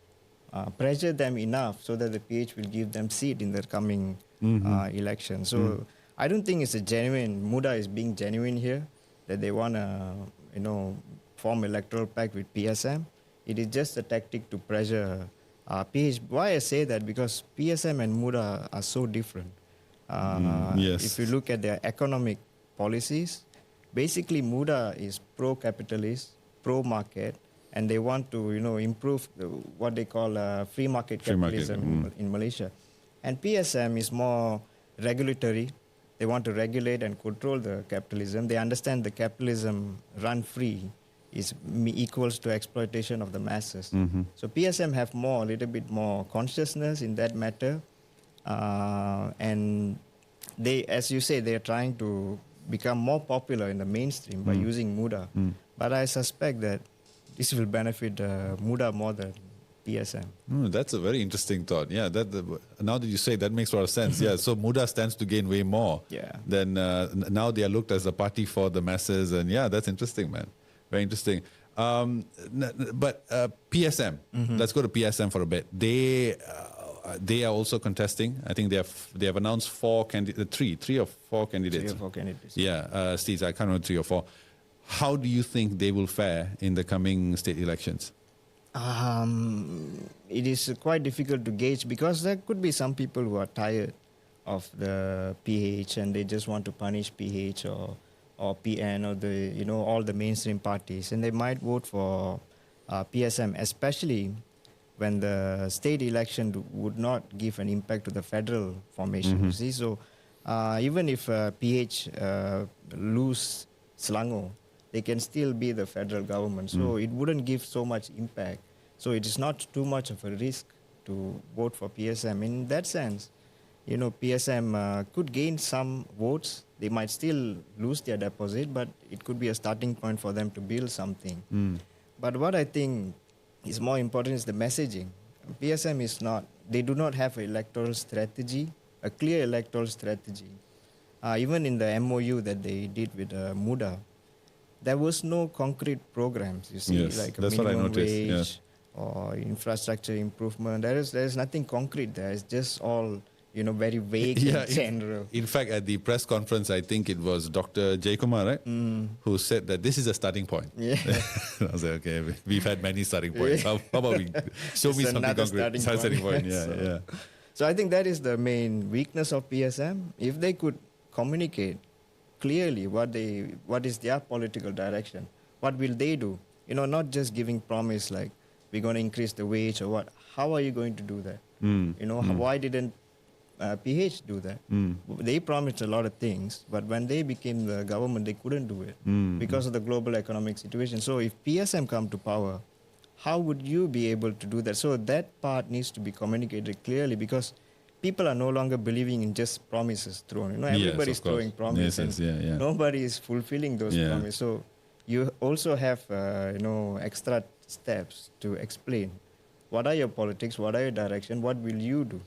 pressure them enough so that the PH will give them seat in the coming election. So I don't think it's Muda is being genuine here, that they want to, form electoral pact with PSM. It is just a tactic to pressure PH. Why I say that? Because PSM and Muda are so different. Yes. If you look at their economic policies, basically Muda is pro-capitalist, pro-market, and they want to, improve what they call free market capitalism in Malaysia. And PSM is more regulatory. They want to regulate and control the capitalism. They understand the capitalism run free is equals to exploitation of the masses. So PSM have a little bit more consciousness in that matter. And they, as you say, they are trying to become more popular in the mainstream by using Muda. But I suspect that this will benefit Muda more than PSM. That's a very interesting thought. Yeah, now that you say, that makes a lot of sense. Yeah, so Muda stands to gain way more. Yeah. Then now they are looked as a party for the masses, and yeah, that's interesting, man. Very interesting. But PSM, let's go to PSM for a bit. They are also contesting. I think they have announced three or four candidates. 3 or 4 candidates. Yeah, Steve, I can't remember 3 or 4. How do you think they will fare in the coming state elections? It is quite difficult to gauge because there could be some people who are tired of the PH and they just want to punish PH or PN or all the mainstream parties, and they might vote for PSM, especially when the state election would not give an impact to the federal formation. You see, so even if PH lose Selangor, they can still be the federal government. So it wouldn't give so much impact. So it is not too much of a risk to vote for PSM. In that sense, PSM could gain some votes. They might still lose their deposit, but it could be a starting point for them to build something. But what I think is more important is the messaging. PSM they do not have an electoral strategy, a clear electoral strategy. Even in the MOU that they did with Muda, there was no concrete programs, you see, Yes, like a that's what I minimum noticed, wage yes. or infrastructure improvement. There is nothing concrete there. It's just all, very vague and general. In fact, at the press conference, I think it was Dr. Jayakumar, right? Who said that this is a starting point. Yeah. I was like, okay, we've had many starting points. How about we show me It's something another concrete? starting point. Yeah. So I think that is the main weakness of PSM. If they could communicate clearly what is their political direction, what will they do? Not just giving promise like we're going to increase the wage or what. How are you going to do that? Why didn't PH do that? They promised a lot of things, but when they became the government, they couldn't do it because of the global economic situation. So if PSM come to power, how would you be able to do that? So that part needs to be communicated clearly because people are no longer believing in just promises thrown. Everybody's throwing promises. Yes, nobody is fulfilling those promises. So you also have extra steps to explain what are your politics, what are your direction, what will you do.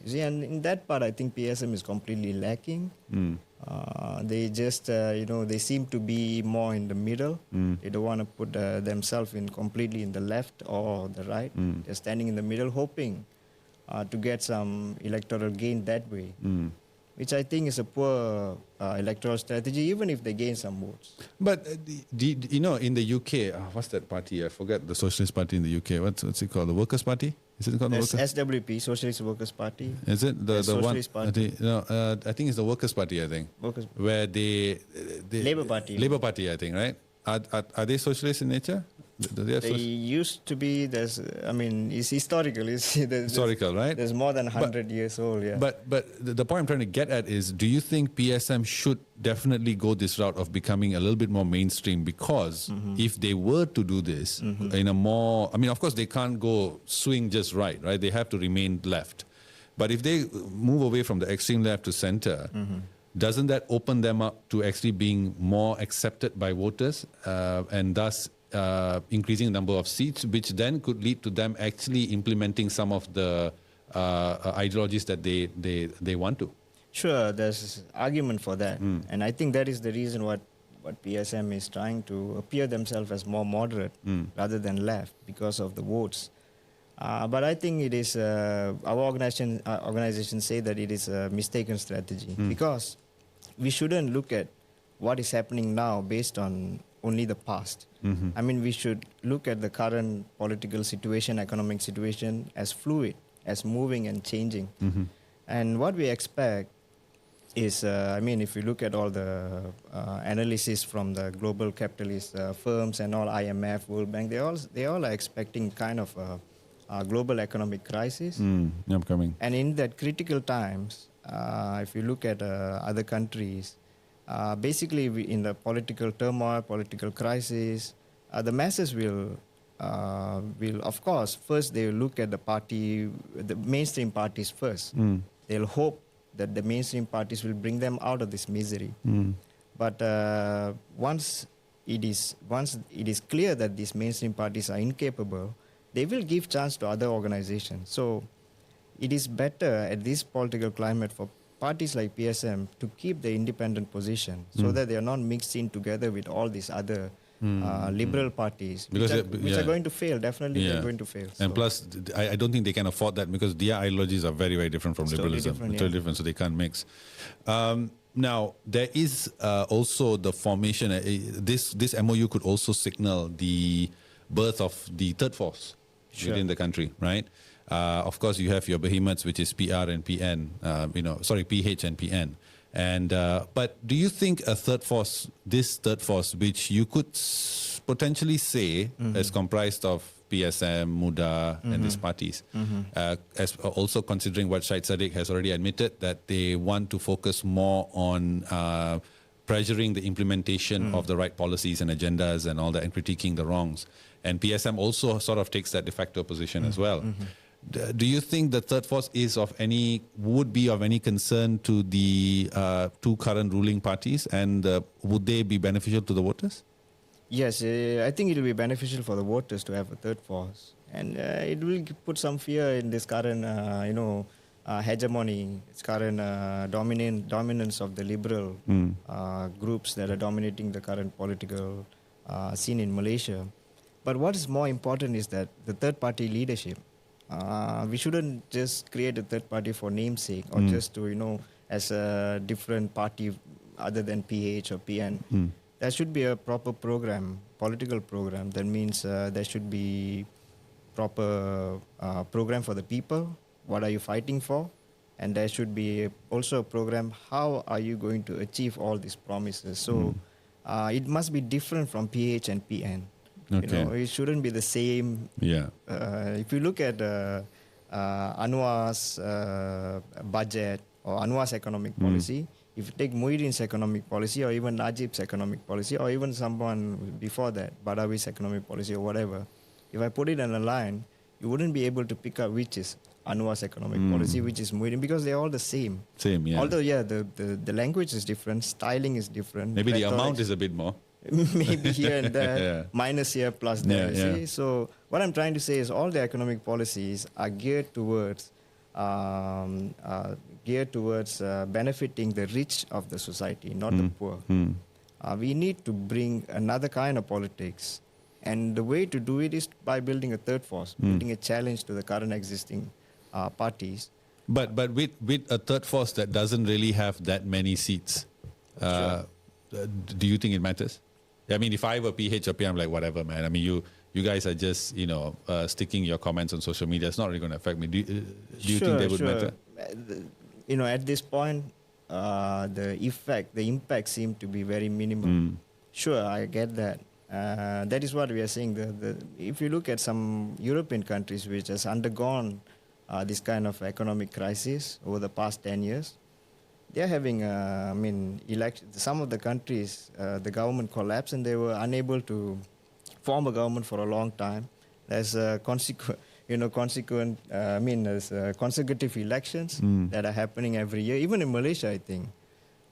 You see, and in that part, I think PSM is completely lacking. They just, they seem to be more in the middle. They don't want to put themselves in completely in the left or the right. They're standing in the middle, hoping to get some electoral gain that way, which I think is a poor electoral strategy, even if they gain some votes. But, in the UK, what's that party? I forget the Socialist Party in the UK. What's it called? The Workers' Party? Is it called the Workers? SWP, Socialist Workers' Party. Is it the Socialist one? Party. I think it's the Workers' Party. I think Workers. where they Labour Party. Labour Party. I think, right? Are they socialist in nature? They used to be. It's historical. Historical, right? There's more than 100 years old. Yeah. But the point I'm trying to get at is, do you think PSM should definitely go this route of becoming a little bit more mainstream? Because if they were to do this in a more, of course they can't go swing just right? They have to remain left. But if they move away from the extreme left to center, doesn't that open them up to actually being more accepted by voters and thus increasing the number of seats, which then could lead to them actually implementing some of the ideologies that they want to? Sure, there's argument for that. And I think that is the reason what PSM is trying to appear themselves as more moderate rather than left because of the votes. But I think it is, our organization say that it is a mistaken strategy because we shouldn't look at what is happening now based on only the past. We should look at the current political situation, economic situation as fluid, as moving and changing. And what we expect is, if you look at all the analysis from the global capitalist firms and all, IMF, World Bank, they all are expecting kind of global economic crisis. Upcoming. And in that critical times, if you look at other countries, basically in the political turmoil, political crisis, the masses will of course, first they will look at the mainstream parties first. They'll hope that the mainstream parties will bring them out of this misery. But once it is clear that these mainstream parties are incapable, they will give chance to other organizations. So it is better at this political climate for parties like PSM to keep the independent position so that they are not mixed in together with all these other liberal parties, which are going to fail. Definitely, they're going to fail. And plus, I don't think they can afford that because their ideologies are very, very different from liberalism. Totally different, so they can't mix. Now, there is also the formation. This MOU could also signal the birth of the third force within the country, right? Of course, you have your behemoths, which is PR and PN. PH and PN. And but do you think a third force, which you could potentially say is comprised of PSM, Muda, and these parties, as also considering what Syed Saddiq has already admitted, that they want to focus more on pressuring the implementation of the right policies and agendas and all that, and critiquing the wrongs. And PSM also sort of takes that de facto position as well. Do you think the third force would be of any concern to the two current ruling parties, and would they be beneficial to the voters? Yes, I think it will be beneficial for the voters to have a third force, and it will put some fear in this current, hegemony, its current dominance of the liberal groups that are dominating the current political scene in Malaysia. But what is more important is that the third party leadership. We shouldn't just create a third party for namesake or just to, as a different party other than PH or PN. There should be a proper program, political program. That means there should be proper program for the people. What are you fighting for? And there should be also a program, how are you going to achieve all these promises? So it must be different from PH and PN. Okay. It shouldn't be the same. If you look at Anwar's budget or Anwar's economic policy, if you take Muhyiddin's economic policy or even Najib's economic policy or even someone before that, Badawi's economic policy or whatever, if I put it in a line, you wouldn't be able to pick up which is Anwar's economic policy, which is Muhyiddin, because they're all the same. Although, the language is different, styling is different. Maybe the amount is a bit more. Maybe here and there, minus here, plus there. See? So what I'm trying to say is all the economic policies are geared towards benefiting the rich of the society, not the poor. We need to bring another kind of politics, and the way to do it is by building a third force, building a challenge to the current existing parties. But with a third force that doesn't really have that many seats, do you think it matters? I mean, if I were PH or P, I'm like, whatever, man. I mean, you guys are just, sticking your comments on social media. It's not really going to affect me. Do you think they would matter? At this point, the impact seemed to be very minimal. Sure, I get that. That is what we are saying. If you look at some European countries which has undergone this kind of economic crisis over the past 10 years, they are having, some of the countries, the government collapsed and they were unable to form a government for a long time. There's consecutive elections that are happening every year. Even in Malaysia, I think,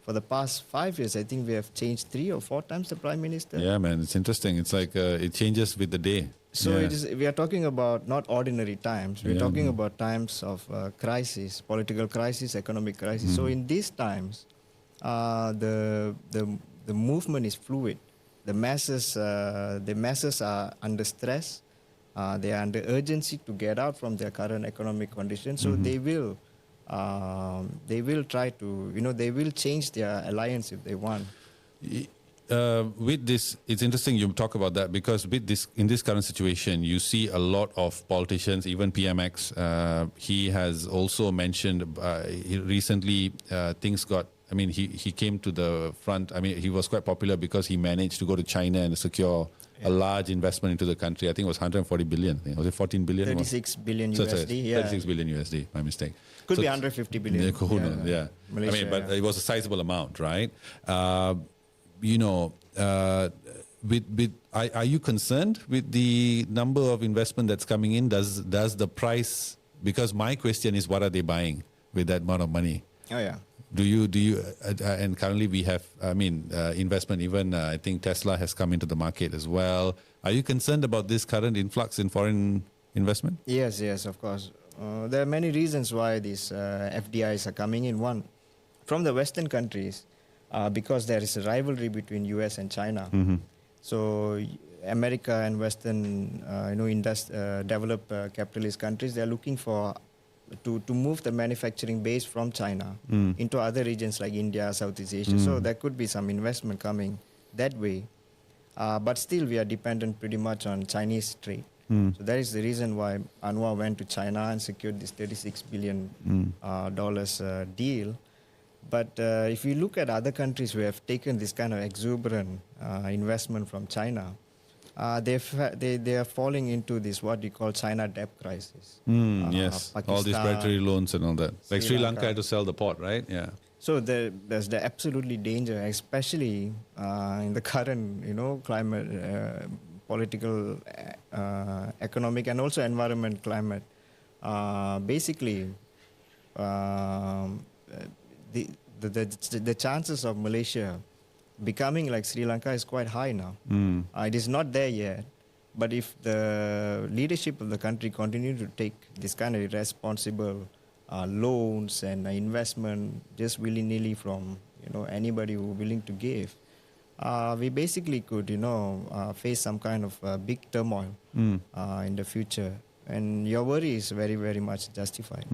for the past 5 years, I think we have changed 3 or 4 times the Prime Minister. Yeah, man, it's interesting. It's like it changes with the day. So we are talking about not ordinary times. We're talking about times of crisis, political crisis, economic crisis. So in these times, the movement is fluid. The masses are under stress. They are under urgency to get out from their current economic conditions. So they will try to, they will change their alliance if they want. With this, it's interesting you talk about that, because in this current situation, you see a lot of politicians, even PMX. He has also mentioned recently things got I mean, he came to the front. I mean, he was quite popular because he managed to go to China and secure a large investment into the country. I think it was 140 billion. I think. Was it 14 billion? 36 billion USD. Yeah. 36 billion USD. My mistake. Could be 150 billion. Who knows? Yeah. Malaysia, I mean, but it was a sizable amount, right? You know, are you concerned with the number of investment that's coming in? Does the price? Because my question is, what are they buying with that amount of money? Oh yeah. Do you and currently we have, investment, even I think Tesla has come into the market as well. Are you concerned about this current influx in foreign investment? Yes, of course. There are many reasons why these FDIs are coming in. One, from the Western countries, because there is a rivalry between US and China. Mm-hmm. So America and Western, developed capitalist countries, they are looking for to move the manufacturing base from China into other regions like India, Southeast Asia. So there could be some investment coming that way. But still, we are dependent pretty much on Chinese trade. So that is the reason why Anwar went to China and secured this $36 billion deal. But if you look at other countries who have taken this kind of exuberant investment from China, they are falling into this what we call China debt crisis. Yes, all these predatory loans and all that. Like Sri Lanka had to sell the port, right? Yeah. So there's the absolutely danger, especially in the current climate, political, economic, and also environment climate. Basically, the chances of Malaysia becoming like Sri Lanka is quite high now. It is not there yet, but if the leadership of the country continue to take this kind of irresponsible loans and investment just willy-nilly from anybody who willing to give, we basically could face some kind of big turmoil in the future. And your worry is very, very much justified.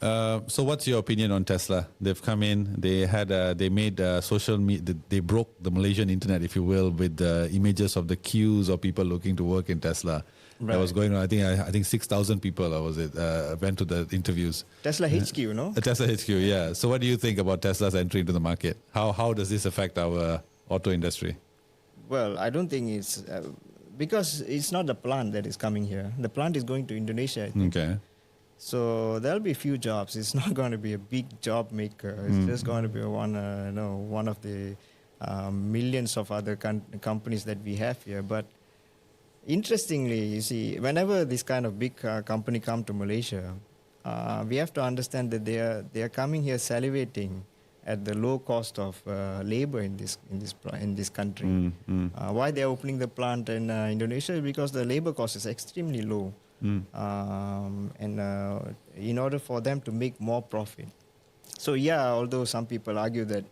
So what's your opinion on Tesla? They've come in, they made social media, they broke the Malaysian internet, if you will, with the images of the queues of people looking to work in Tesla. Right. That was going on. I think 6,000 people went to the interviews. Tesla HQ, no? Tesla HQ, yeah. So what do you think about Tesla's entry into the market? How does this affect our auto industry? Well, I don't think it's... because it's not the plant that is coming here. The plant is going to Indonesia, I think. Okay. So there'll be a few jobs. It's not going to be a big job maker. It's just going to be one of the millions of other companies that we have here. But interestingly, you see, whenever this kind of big company come to Malaysia, we have to understand that they are coming here salivating at the low cost of labor in this country. Why they are opening the plant in Indonesia? Because the labor cost is extremely low, and in order for them to make more profit. So yeah, although some people argue that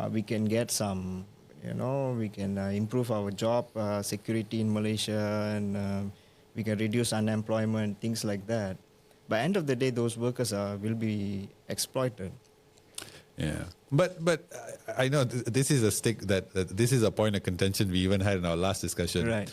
we can get some, we can improve our job security in Malaysia, and we can reduce unemployment, things like that. By end of the day, those workers will be exploited. Yeah, but I know this is this is a point of contention we even had in our last discussion, right?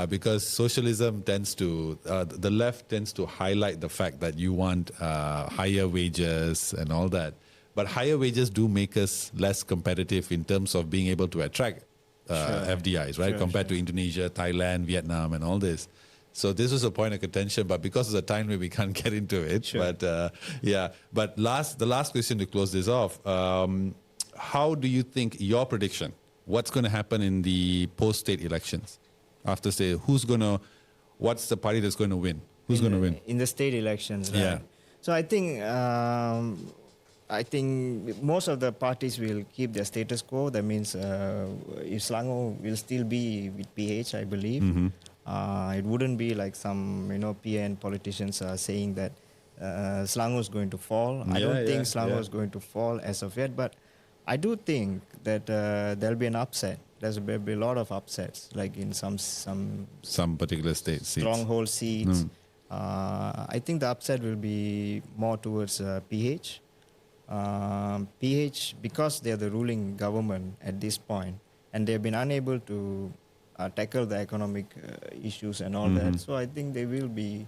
Because socialism tends to the left tends to highlight the fact that you want higher wages and all that, but higher wages do make us less competitive in terms of being able to attract FDIs, right? Compared to Indonesia, Thailand, Vietnam, and all this. So this was a point of contention, but because of the time we can't get into it. Sure. But But the last question to close this off: how do you think your prediction? What's going to happen in the post-state elections? After state, what's the party that's going to win? Who's going to win in the state elections? Right? Yeah. So I think most of the parties will keep their status quo. That means Selangor will still be with PH, I believe. It wouldn't be like some PN politicians are saying that Selangor is going to fall. I don't think Selangor is going to fall as of yet, but I do think that there'll be an upset. There'll be a lot of upsets, like in some particular seats. Stronghold seats. I think the upset will be more towards PH. PH, because they're the ruling government at this point, and they've been unable to tackle the economic issues and all that. So I think they will be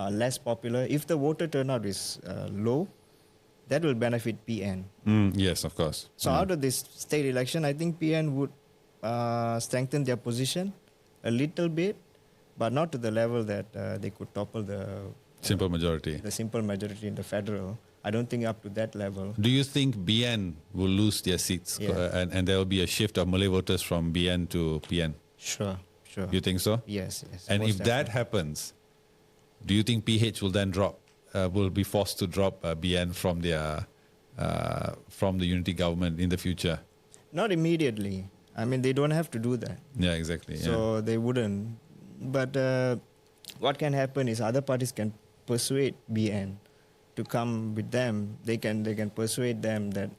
less popular. If the voter turnout is low, that will benefit PN. Yes, of course. So out of this state election, I think PN would strengthen their position a little bit, but not to the level that they could topple the simple majority. The simple majority in the federal. I don't think up to that level. Do you think BN will lose their seats and there will be a shift of Malay voters from BN to PN? Sure. You think so? Yes. And if that happens, do you think PH will then drop? Will be forced to drop BN from their from the unity government in the future? Not immediately. I mean, they don't have to do that. Yeah, exactly. So they wouldn't. But what can happen is other parties can persuade BN to come with them. They can persuade them that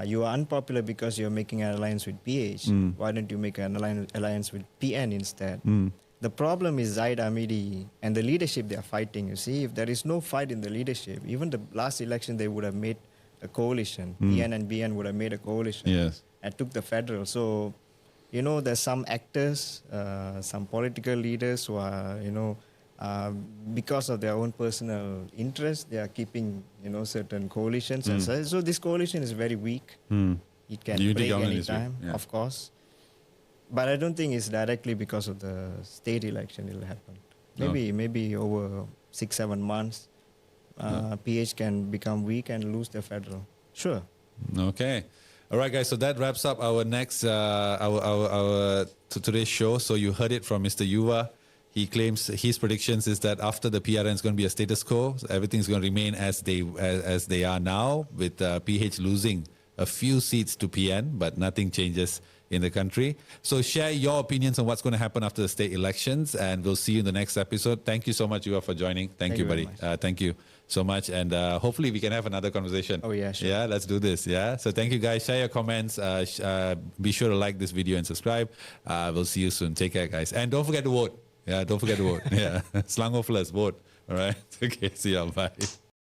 you are unpopular because you're making an alliance with PH. Why don't you make an alliance with PN instead? The problem is Zaid Amidi and the leadership they are fighting. You see, if there is no fight in the leadership, even the last election they would have made a coalition. PN and BN would have made a coalition and took the federal. So, there's some actors, some political leaders who are, because of their own personal interest, they are keeping, certain coalitions. And so this coalition is very weak. It can break any time, of course. But I don't think it's directly because of the state election it will happen. Maybe over 6-7 months, PH can become weak and lose the federal. Sure. Okay. All right, guys. So that wraps up our next today's show. So you heard it from Mr. Yuva. He claims his predictions is that after the PRN is going to be a status quo. So everything's going to remain as they are now, with PH losing a few seats to PN, but nothing changes in the country. So share your opinions on what's going to happen after the state elections, and we'll see you in the next episode. Thank you so much, Yuva, for joining. Thank you, buddy. Thank you so much, and hopefully we can have another conversation. Oh, yeah, sure. Yeah, let's do this. Yeah, so thank you, guys. Share your comments. Be sure to like this video and subscribe. We'll see you soon. Take care, guys. And don't forget to vote. Yeah, don't forget to vote. Yeah, Selangor first, vote. All right. Okay, see you. Bye.